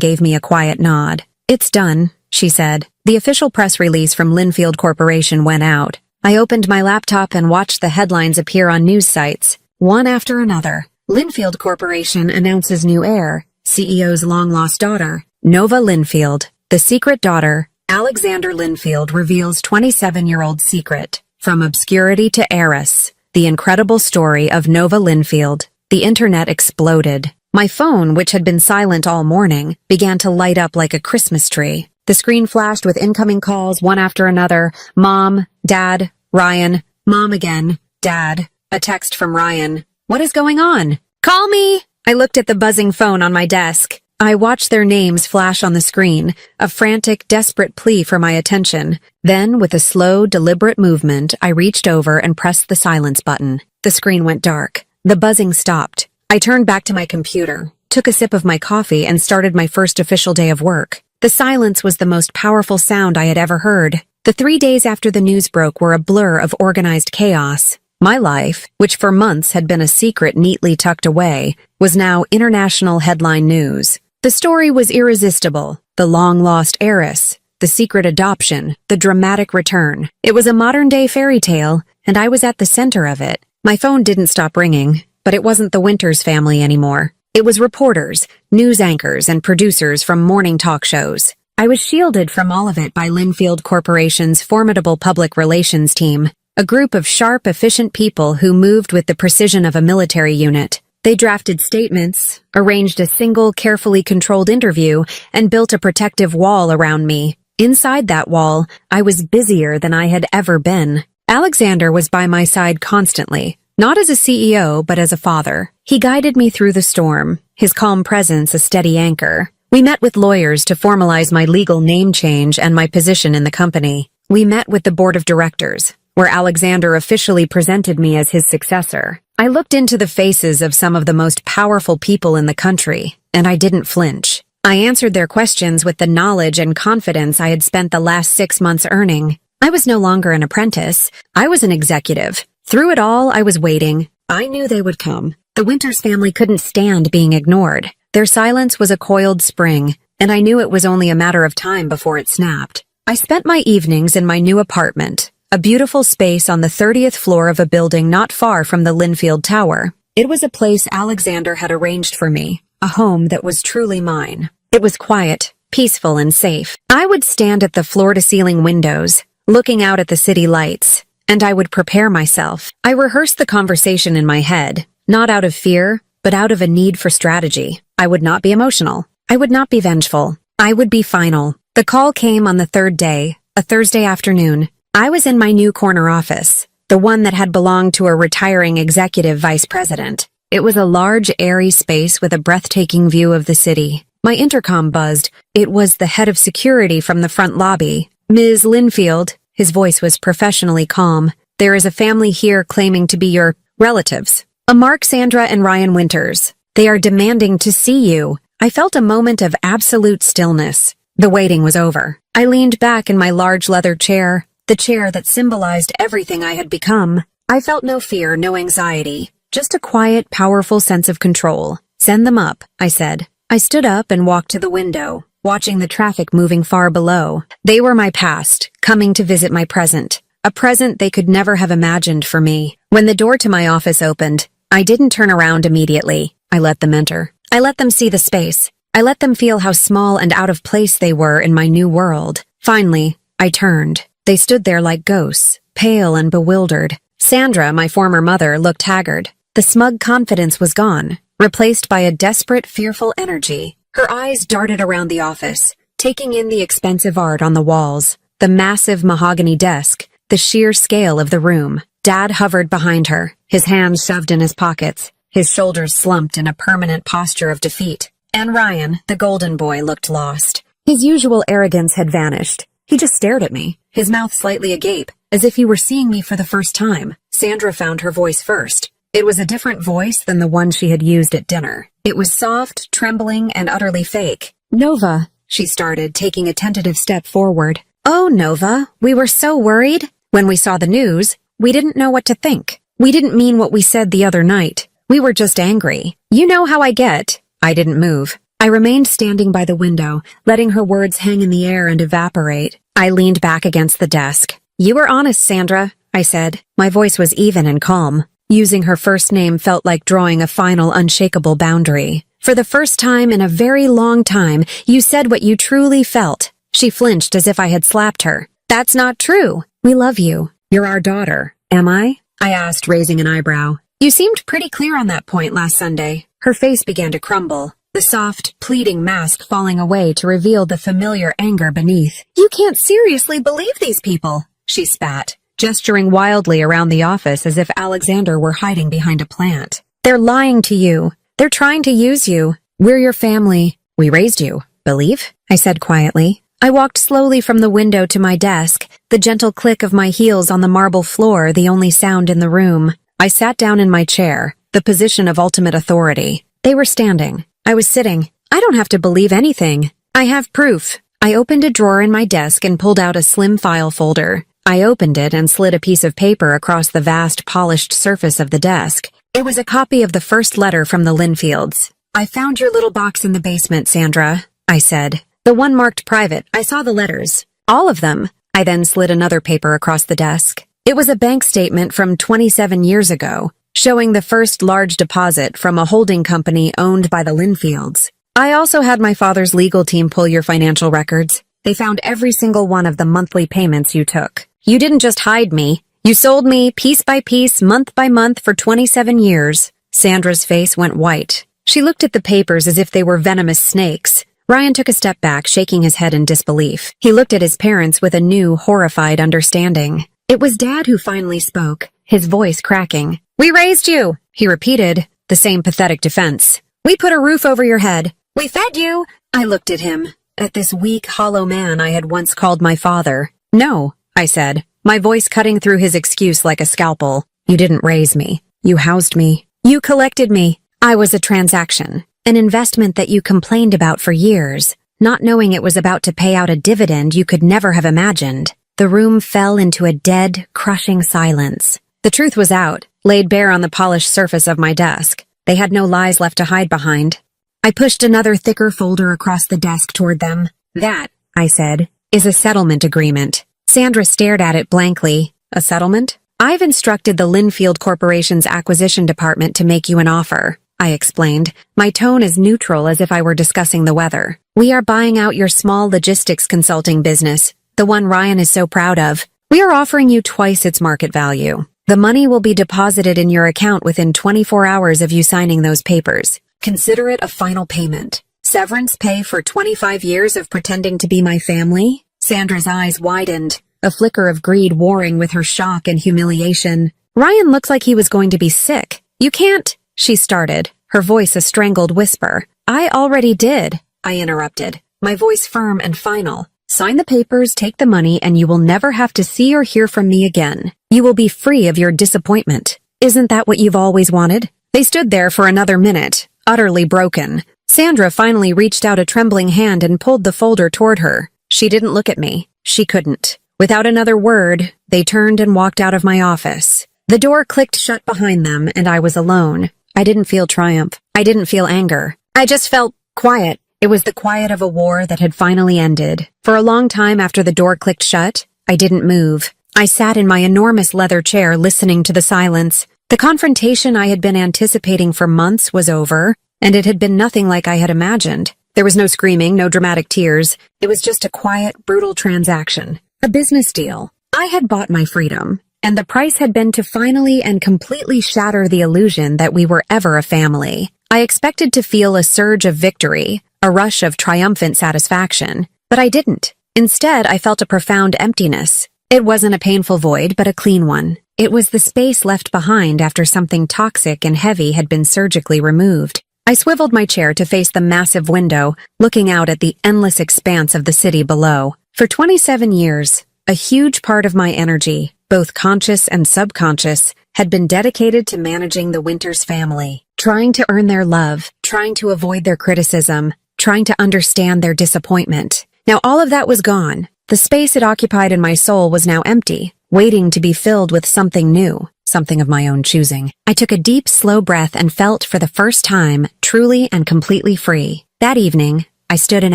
gave me a quiet nod. "It's done," she said. The official press release from Linfield Corporation went out. I opened my laptop and watched the headlines appear on news sites, one after another. Linfield Corporation announces new heir, CEO's long-lost daughter, Nova Linfield. The secret daughter, Alexander Linfield, reveals 27-year-old secret. From obscurity to heiress, the incredible story of Nova Linfield. The internet exploded. My phone, which had been silent all morning, began to light up like a Christmas tree. The screen flashed with incoming calls, one after another. Mom, Dad, Ryan. Mom again. Dad. A text from Ryan. "What is going on?" "Call me!" I looked at the buzzing phone on my desk. I watched their names flash on the screen, a frantic, desperate plea for my attention. Then, with a slow, deliberate movement, I reached over and pressed the silence button. The screen went dark. The buzzing stopped. I turned back to my computer, took a sip of my coffee, and started my first official day of work. The silence was the most powerful sound I had ever heard. The 3 days after the news broke were a blur of organized chaos. My life, which for months had been a secret neatly tucked away, was now international headline news. The story was irresistible. The long-lost heiress, the secret adoption, the dramatic return. It was a modern-day fairy tale, and I was at the center of it. My phone didn't stop ringing, but it wasn't the Winters family anymore. It was reporters, news anchors, and producers from morning talk shows. I was shielded from all of it by Linfield Corporation's formidable public relations team, a group of sharp, efficient people who moved with the precision of a military unit. They drafted statements, arranged a single, carefully controlled interview, and built a protective wall around me. Inside that wall, I was busier than I had ever been. Alexander was by my side constantly, not as a CEO, but as a father. He guided me through the storm, his calm presence a steady anchor. We met with lawyers to formalize my legal name change and my position in the company. We met with the board of directors, where Alexander officially presented me as his successor. I looked into the faces of some of the most powerful people in the country, and I didn't flinch. I answered their questions with the knowledge and confidence I had spent the last 6 months earning. I was no longer an apprentice. I was an executive. Through it all, I was waiting. I knew they would come. The Winters family couldn't stand being ignored. Their silence was a coiled spring, and I knew it was only a matter of time before it snapped. I spent my evenings in my new apartment, a beautiful space on the 30th floor of a building not far from the Linfield Tower. It was a place Alexander had arranged for me, a home that was truly mine. It was quiet, peaceful, and safe. I would stand at the floor-to-ceiling windows, looking out at the city lights, and I would prepare myself. I rehearsed the conversation in my head, not out of fear, but out of a need for strategy. I would not be emotional. I would not be vengeful. I would be final. The call came on the third day, a Thursday afternoon. I was in my new corner office, the one that had belonged to a retiring executive vice president. It was a large, airy space with a breathtaking view of the city. My intercom buzzed. It was the head of security from the front lobby. Ms. Linfield, his voice was professionally calm. There is a family here claiming to be your relatives. Mark, Sandra, and Ryan Winters. They are demanding to see you. I felt a moment of absolute stillness. The waiting was over. I leaned back in my large leather chair, the chair that symbolized everything I had become. I felt no fear, no anxiety, just a quiet, powerful sense of control. Send them up, I said. I stood up and walked to the window, watching the traffic moving far below. They were my past, coming to visit my present, a present they could never have imagined for me. When the door to my office opened, I didn't turn around immediately. I let them enter. I let them see the space. I let them feel how small and out of place they were in my new world. Finally, I turned. They stood there like ghosts, pale and bewildered. Sandra, my former mother, looked haggard. The smug confidence was gone, replaced by a desperate, fearful energy. Her eyes darted around the office, taking in the expensive art on the walls, the massive mahogany desk, the sheer scale of the room. Dad hovered behind her, his hands shoved in his pockets, his shoulders slumped in a permanent posture of defeat. And Ryan, the golden boy, looked lost. His usual arrogance had vanished. He just stared at me, his mouth slightly agape, as if he were seeing me for the first time. Sandra found her voice first. It was a different voice than the one she had used at dinner. It was soft, trembling, and utterly fake. "Nova," she started, taking a tentative step forward. "Oh, Nova, we were so worried. When we saw the news, we didn't know what to think. We didn't mean what we said the other night. We were just angry. You know how I get." I didn't move. I remained standing by the window, letting her words hang in the air and evaporate. I leaned back against the desk. "You were honest, Sandra," I said. My voice was even and calm. Using her first name felt like drawing a final, unshakable boundary. "For the first time in a very long time, you said what you truly felt." She flinched as if I had slapped her. "That's not true. We love you. You're our daughter." "Am I?" I asked, raising an eyebrow. "You seemed pretty clear on that point last Sunday." Her face began to crumble, the soft, pleading mask falling away to reveal the familiar anger beneath. "You can't seriously believe these people," she spat, gesturing wildly around the office as if Alexander were hiding behind a plant. "They're lying to you. They're trying to use you. We're your family. We raised you, believe? I said quietly. I walked slowly from the window to my desk, the gentle click of my heels on the marble floor the only sound in the room. I sat down in my chair, the position of ultimate authority. They were standing. I was sitting. I don't have to believe anything. I have proof. I opened a drawer in my desk and pulled out a slim file folder. I opened it and slid a piece of paper across the vast, polished surface of the desk. It was a copy of the first letter from the Linfields. I found your little box in the basement, Sandra, I said. The one marked private. I saw the letters. All of them. I then slid another paper across the desk. It was a bank statement from 27 years ago, showing the first large deposit from a holding company owned by the Linfields. I also had my father's legal team pull your financial records. They found every single one of the monthly payments you took. You didn't just hide me. You sold me piece by piece, month by month for 27 years. Sandra's face went white. She looked at the papers as if they were venomous snakes. Ryan took a step back, shaking his head in disbelief. He looked at his parents with a new, horrified understanding. It was Dad who finally spoke, his voice cracking. We raised you, he repeated, the same pathetic defense. We put a roof over your head. We fed you. I looked at him, at this weak, hollow man I had once called my father. No, I said, my voice cutting through his excuse like a scalpel. You didn't raise me. You housed me. You collected me. I was a transaction, an investment that you complained about for years, not knowing it was about to pay out a dividend you could never have imagined. The room fell into a dead, crushing silence. The truth was out, laid bare on the polished surface of my desk. They had no lies left to hide behind. I pushed another thicker folder across the desk toward them. That, I said, is a settlement agreement. Sandra stared at it blankly. A settlement? I've instructed the Linfield Corporation's acquisition department to make you an offer, I explained, my tone as neutral as if I were discussing the weather. We are buying out your small logistics consulting business, the one Ryan is so proud of. We are offering you twice its market value. The money will be deposited in your account within 24 hours of you signing those papers. Consider it a final payment. Severance pay for 25 years of pretending to be my family? Sandra's eyes widened, a flicker of greed warring with her shock and humiliation. Ryan looked like he was going to be sick. You can't, she started, her voice a strangled whisper. I already did, I interrupted, my voice firm and final. Sign the papers, take the money, and you will never have to see or hear from me again. You will be free of your disappointment. Isn't that what you've always wanted? They stood there for another minute, utterly broken. Sandra finally reached out a trembling hand and pulled the folder toward her. She didn't look at me. She couldn't. Without another word, they turned and walked out of my office. The door clicked shut behind them, and I was alone. I didn't feel triumph. I didn't feel anger. I just felt quiet. It was the quiet of a war that had finally ended. For a long time after the door clicked shut, I didn't move. I sat in my enormous leather chair listening to the silence. The confrontation I had been anticipating for months was over, and it had been nothing like I had imagined. There was no screaming, no dramatic tears. It was just a quiet, brutal transaction. A business deal. I had bought my freedom, and the price had been to finally and completely shatter the illusion that we were ever a family. I expected to feel a surge of victory, a rush of triumphant satisfaction, but I didn't. Instead, I felt a profound emptiness. It wasn't a painful void, but a clean one. It was the space left behind after something toxic and heavy had been surgically removed. I swiveled my chair to face the massive window, looking out at the endless expanse of the city below. For 27 years, a huge part of my energy, both conscious and subconscious, had been dedicated to managing the Winters family, trying to earn their love, trying to avoid their criticism, trying to understand their disappointment. Now all of that was gone. The space it occupied in my soul was now empty, waiting to be filled with something new, something of my own choosing. I took a deep, slow breath and felt for the first time truly and completely free. That evening, I stood in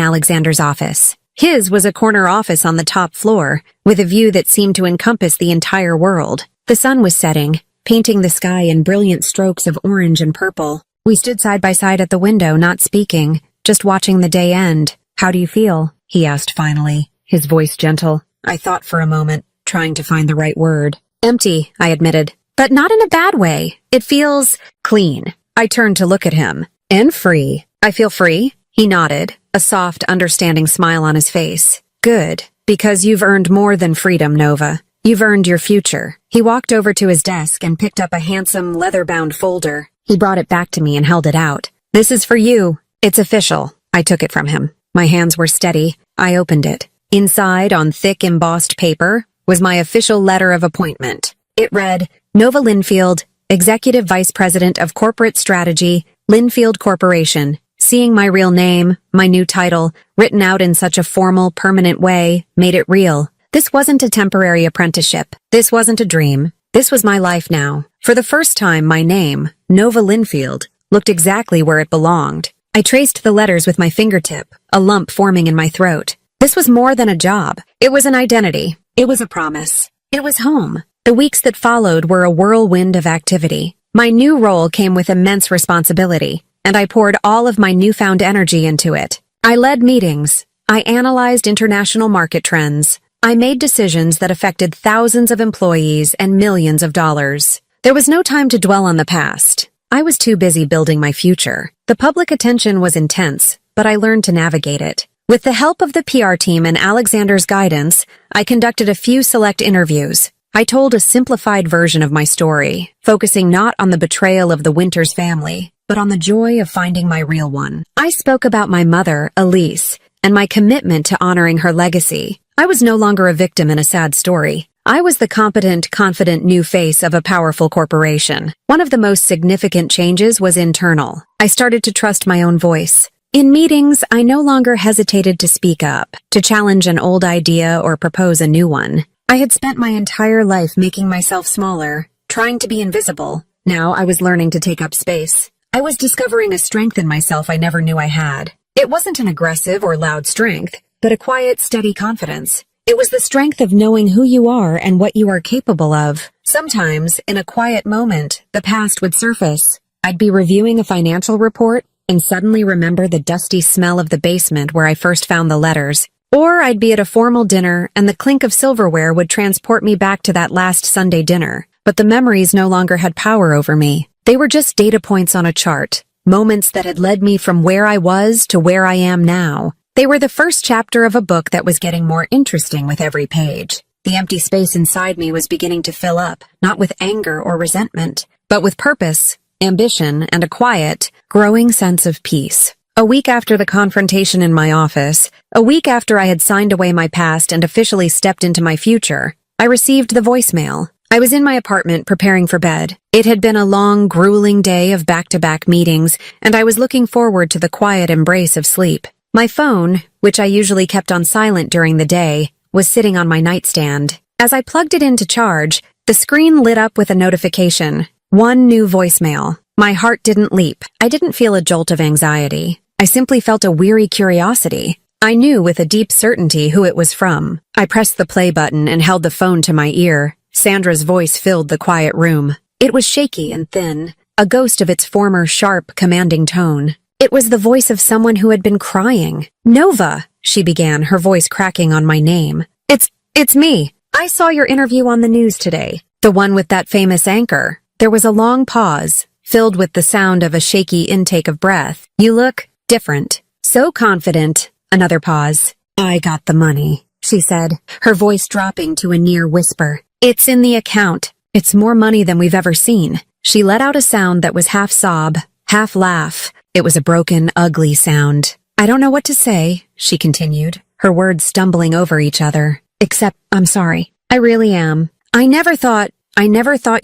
Alexander's office. His was a corner office on the top floor, with a view that seemed to encompass the entire world. The sun was setting, painting the sky in brilliant strokes of orange and purple. We stood side by side at the window, not speaking, just watching the day end. How do you feel? He asked finally, his voice gentle. I thought for a moment, trying to find the right word. Empty, I admitted, but not in a bad way. It feels clean. I turned to look at him. And free. I feel free? He nodded, a soft, understanding smile on his face. Good, because you've earned more than freedom, Nova. You've earned your future. He walked over to his desk and picked up a handsome, leather-bound folder. He brought it back to me and held it out. This is for you. It's official. I took it from him. My hands were steady. I opened it. Inside, on thick embossed paper, was my official letter of appointment. It read, Nova Linfield, Executive Vice President of Corporate Strategy, Linfield Corporation. Seeing my real name, my new title, written out in such a formal, permanent way, made it real. This wasn't a temporary apprenticeship. This wasn't a dream. This was my life now. For the first time, my name, Nova Linfield, looked exactly where it belonged. I traced the letters with my fingertip, a lump forming in my throat. This was more than a job. It was an identity. It was a promise. It was home. The weeks that followed were a whirlwind of activity. My new role came with immense responsibility, and I poured all of my newfound energy into it. I led meetings. I analyzed international market trends. I made decisions that affected thousands of employees and millions of dollars. There was no time to dwell on the past. I was too busy building my future. The public attention was intense, but I learned to navigate it. With the help of the PR team and Alexander's guidance, I conducted a few select interviews. I told a simplified version of my story, focusing not on the betrayal of the Winters family, but on the joy of finding my real one. I spoke about my mother, Elise, and my commitment to honoring her legacy. I was no longer a victim in a sad story. I was the competent, confident new face of a powerful corporation. One of the most significant changes was internal. I started to trust my own voice. In meetings, I no longer hesitated to speak up, to challenge an old idea or propose a new one. I had spent my entire life making myself smaller, trying to be invisible. Now I was learning to take up space. I was discovering a strength in myself I never knew I had. It wasn't an aggressive or loud strength, but a quiet, steady confidence. It was the strength of knowing who you are and what you are capable of. Sometimes, in a quiet moment, the past would surface. I'd be reviewing a financial report and suddenly remember the dusty smell of the basement where I first found the letters. Or I'd be at a formal dinner and the clink of silverware would transport me back to that last Sunday dinner. But the memories no longer had power over me. They were just data points on a chart, moments that had led me from where I was to where I am now. They were the first chapter of a book that was getting more interesting with every page. The empty space inside me was beginning to fill up, not with anger or resentment, but with purpose, ambition, and a quiet, growing sense of peace. A week after the confrontation in my office, a week after I had signed away my past and officially stepped into my future, I received the voicemail. I was in my apartment preparing for bed. It had been a long, grueling day of back-to-back meetings, and I was looking forward to the quiet embrace of sleep. My phone, which I usually kept on silent during the day, was sitting on my nightstand. As I plugged it in to charge, the screen lit up with a notification. One new voicemail. My heart didn't leap. I didn't feel a jolt of anxiety. I simply felt a weary curiosity. I knew with a deep certainty who it was from. I pressed the play button and held the phone to my ear. Sandra's voice filled the quiet room. It was shaky and thin, a ghost of its former sharp, commanding tone. It was the voice of someone who had been crying. Nova, she began, her voice cracking on my name. It's me. I saw your interview on the news today. The one with that famous anchor. There was a long pause, filled with the sound of a shaky intake of breath. You look different. So confident. Another pause. I got the money, she said, her voice dropping to a near whisper. It's in the account. It's more money than we've ever seen. She let out a sound that was half sob, half laugh. It was a broken, ugly sound. I don't know what to say, she continued, her words stumbling over each other. Except, I'm sorry. I really am. I never thought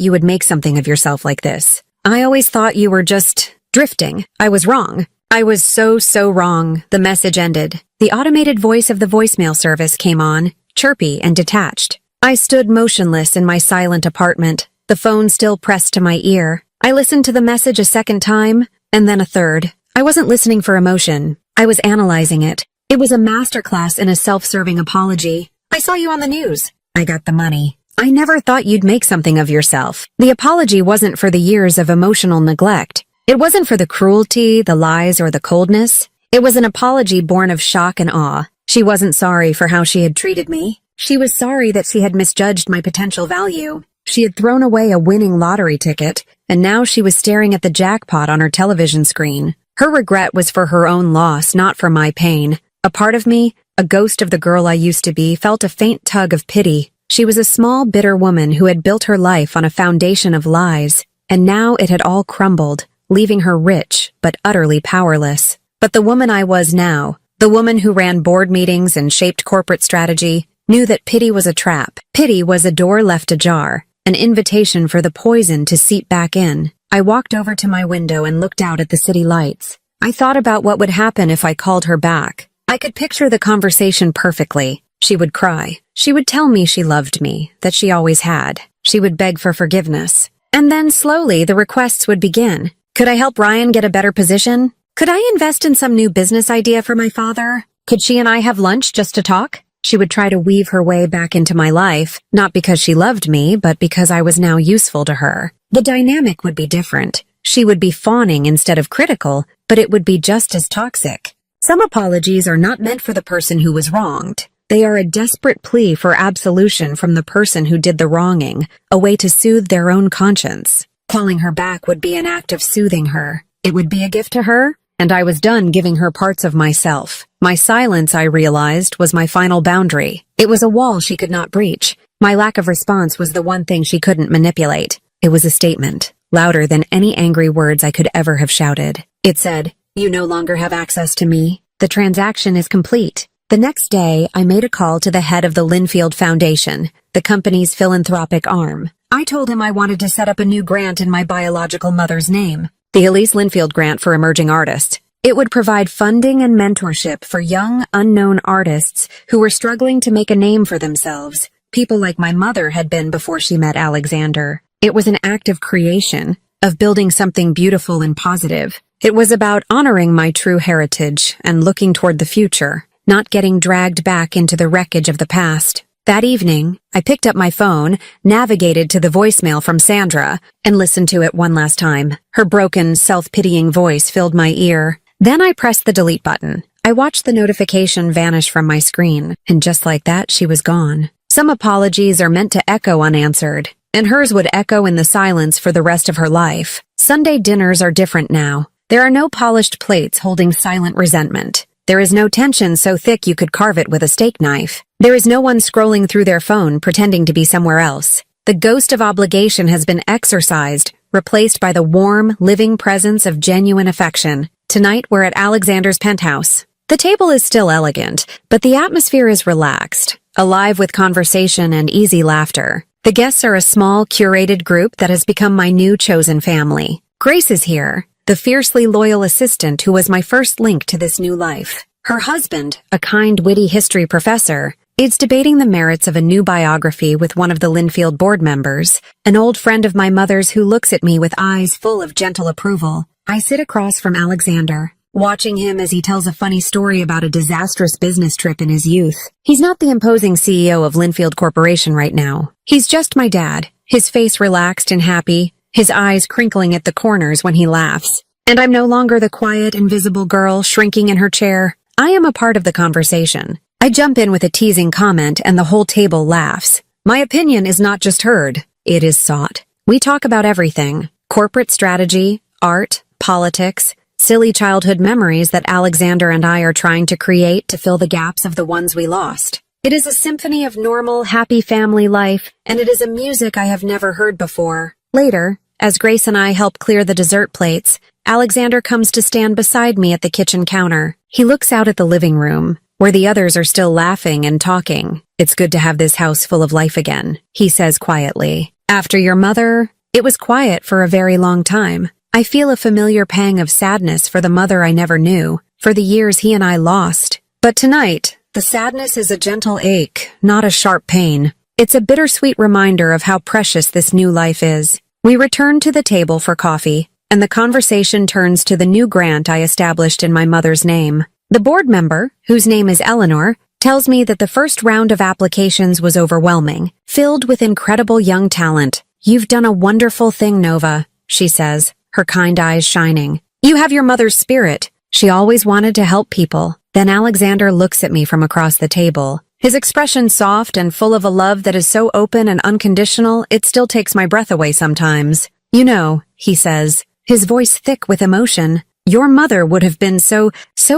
you would make something of yourself like this. I always thought you were just drifting. I was wrong. I was so wrong. The message ended. The automated voice of the voicemail service came on, chirpy and detached. I stood motionless in my silent apartment, the phone still pressed to my ear. I listened to the message a second time, and then a third. I wasn't listening for emotion. I was analyzing it. It was a masterclass in a self-serving apology. I saw you on the news. I got the money. I never thought you'd make something of yourself. The apology wasn't for the years of emotional neglect. It wasn't for the cruelty, the lies, or the coldness. It was an apology born of shock and awe. She wasn't sorry for how she had treated me. She was sorry that she had misjudged my potential value. She had thrown away a winning lottery ticket, and now she was staring at the jackpot on her television screen. Her regret was for her own loss, not for my pain. A part of me, a ghost of the girl I used to be, felt a faint tug of pity. She was a small, bitter woman who had built her life on a foundation of lies, and now it had all crumbled, leaving her rich, but utterly powerless. But the woman I was now, the woman who ran board meetings and shaped corporate strategy, knew that pity was a trap. Pity was a door left ajar, an invitation for the poison to seep back in. I walked over to my window and looked out at the city lights. I thought about what would happen if I called her back. I could picture the conversation perfectly. She would cry. She would tell me she loved me, that she always had. She would beg for forgiveness. And then slowly the requests would begin. Could I help Ryan get a better position? Could I invest in some new business idea for my father? Could she and I have lunch just to talk? She would try to weave her way back into my life, not because she loved me, but because I was now useful to her. The dynamic would be different. She would be fawning instead of critical, but it would be just as toxic. Some apologies are not meant for the person who was wronged. They are a desperate plea for absolution from the person who did the wronging, a way to soothe their own conscience. Calling her back would be an act of soothing her. It would be a gift to her, and I was done giving her parts of myself. My silence, I realized, was my final boundary. It was a wall she could not breach. My lack of response was the one thing she couldn't manipulate. It was a statement, louder than any angry words I could ever have shouted. It said, "You no longer have access to me. The transaction is complete." The next day, I made a call to the head of the Linfield Foundation, the company's philanthropic arm. I told him I wanted to set up a new grant in my biological mother's name, the Elise Linfield Grant for Emerging Artists. It would provide funding and mentorship for young, unknown artists who were struggling to make a name for themselves, people like my mother had been before she met Alexander. It was an act of creation, of building something beautiful and positive. It was about honoring my true heritage and looking toward the future, not getting dragged back into the wreckage of the past. That evening, I picked up my phone, navigated to the voicemail from Sandra, and listened to it one last time. Her broken, self-pitying voice filled my ear. Then I pressed the delete button. I watched the notification vanish from my screen, and just like that, she was gone. Some apologies are meant to echo unanswered, and hers would echo in the silence for the rest of her life. Sunday dinners are different now. There are no polished plates holding silent resentment. There is no tension so thick you could carve it with a steak knife. There is no one scrolling through their phone pretending to be somewhere else. The ghost of obligation has been exorcised, replaced by the warm, living presence of genuine affection. Tonight we're at Alexander's penthouse. The table is still elegant, but the atmosphere is relaxed, alive with conversation and easy laughter. The guests are a small, curated group that has become my new chosen family. Grace is here, the fiercely loyal assistant who was my first link to this new life. Her husband, a kind, witty history professor, is debating the merits of a new biography with one of the Linfield board members, an old friend of my mother's who looks at me with eyes full of gentle approval. I sit across from Alexander, watching him as he tells a funny story about a disastrous business trip in his youth. He's not the imposing CEO of Linfield Corporation right now. He's just my dad, his face relaxed and happy, his eyes crinkling at the corners when he laughs. And I'm no longer the quiet, invisible girl shrinking in her chair. I am a part of the conversation. I jump in with a teasing comment and the whole table laughs. My opinion is not just heard, it is sought. We talk about everything: corporate strategy, art, politics, silly childhood memories that Alexander and I are trying to create to fill the gaps of the ones we lost. It is a symphony of normal, happy family life, and it is a music I have never heard before. Later, as Grace and I help clear the dessert plates, Alexander comes to stand beside me at the kitchen counter. He looks out at the living room, where the others are still laughing and talking. "It's good to have this house full of life again," he says quietly. "After your mother, it was quiet for a very long time. I feel a familiar pang of sadness for the mother I never knew, for the years he and I lost. But tonight, the sadness is a gentle ache, not a sharp pain. It's a bittersweet reminder of how precious this new life is." We return to the table for coffee, and the conversation turns to the new grant I established in my mother's name. The board member, whose name is Eleanor, tells me that the first round of applications was overwhelming, filled with incredible young talent. "You've done a wonderful thing, Nova," she says, her kind eyes shining. "You have your mother's spirit. She always wanted to help people." Then Alexander looks at me from across the table, his expression soft and full of a love that is so open and unconditional it still takes my breath away sometimes. "You know," he says, his voice thick with emotion, "your mother would have been so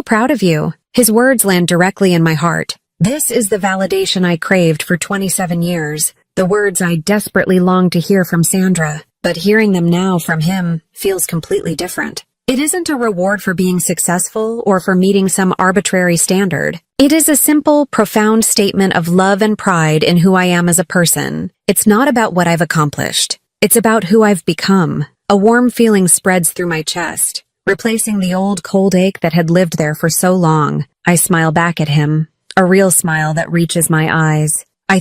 proud of you." His words land directly in my heart. This is the validation I craved for 27 years, the words I desperately longed to hear from Sandra, but hearing them now from him feels completely different. It isn't a reward for being successful or for meeting some arbitrary standard. It is a simple, profound statement of love and pride in who I am as a person. It's not about what I've accomplished. It's about who I've become. A warm feeling spreads through my chest, replacing the old cold ache that had lived there for so long. I smile back at him, a real smile that reaches my eyes. I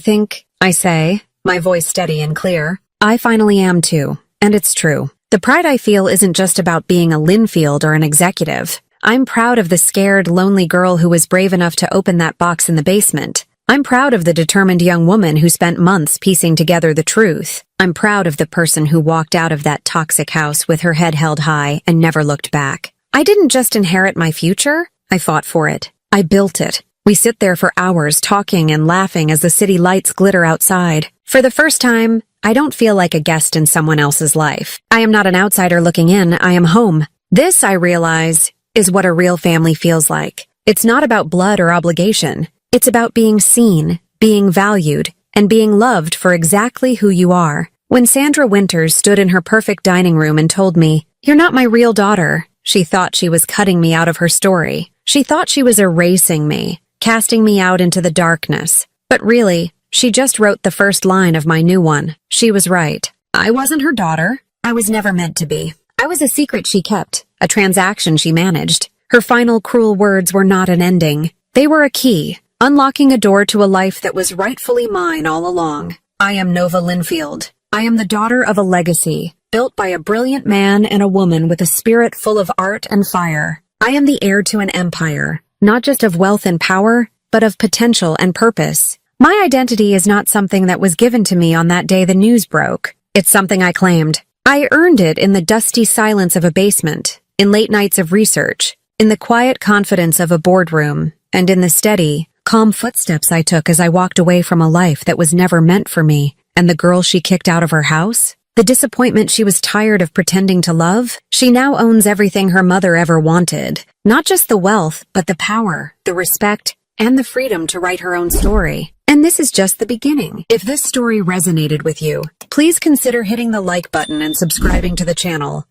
say, my voice steady and clear, I finally am too, and it's true. The pride I feel isn't just about being a Linfield or an executive. I'm proud of the scared, lonely girl who was brave enough to open that box in the basement. I'm proud of the determined young woman who spent months piecing together the truth. I'm proud of the person who walked out of that toxic house with her head held high and never looked back. I didn't just inherit my future, I fought for it. I built it. We sit there for hours talking and laughing as the city lights glitter outside. For the first time, I don't feel like a guest in someone else's life. I am not an outsider looking in, I am home. This, I realize, is what a real family feels like. It's not about blood or obligation. It's about being seen, being valued, and being loved for exactly who you are. When Sandra Winters stood in her perfect dining room and told me, "You're not my real daughter," she thought she was cutting me out of her story. She thought she was erasing me, casting me out into the darkness. But really, she just wrote the first line of my new one. She was right. I wasn't her daughter. I was never meant to be. I was a secret she kept, a transaction she managed. Her final cruel words were not an ending. They were a key, unlocking a door to a life that was rightfully mine all along. I am Nova Linfield. I am the daughter of a legacy, built by a brilliant man and a woman with a spirit full of art and fire. I am the heir to an empire, not just of wealth and power, but of potential and purpose. My identity is not something that was given to me on that day the news broke. It's something I claimed. I earned it in the dusty silence of a basement, in late nights of research, in the quiet confidence of a boardroom, and in the steady, calm footsteps I took as I walked away from a life that was never meant for me. And the girl she kicked out of her house? The disappointment she was tired of pretending to love? She now owns everything her mother ever wanted. Not just the wealth, but the power, the respect, and the freedom to write her own story. And this is just the beginning. If this story resonated with you, please consider hitting the like button and subscribing to the channel.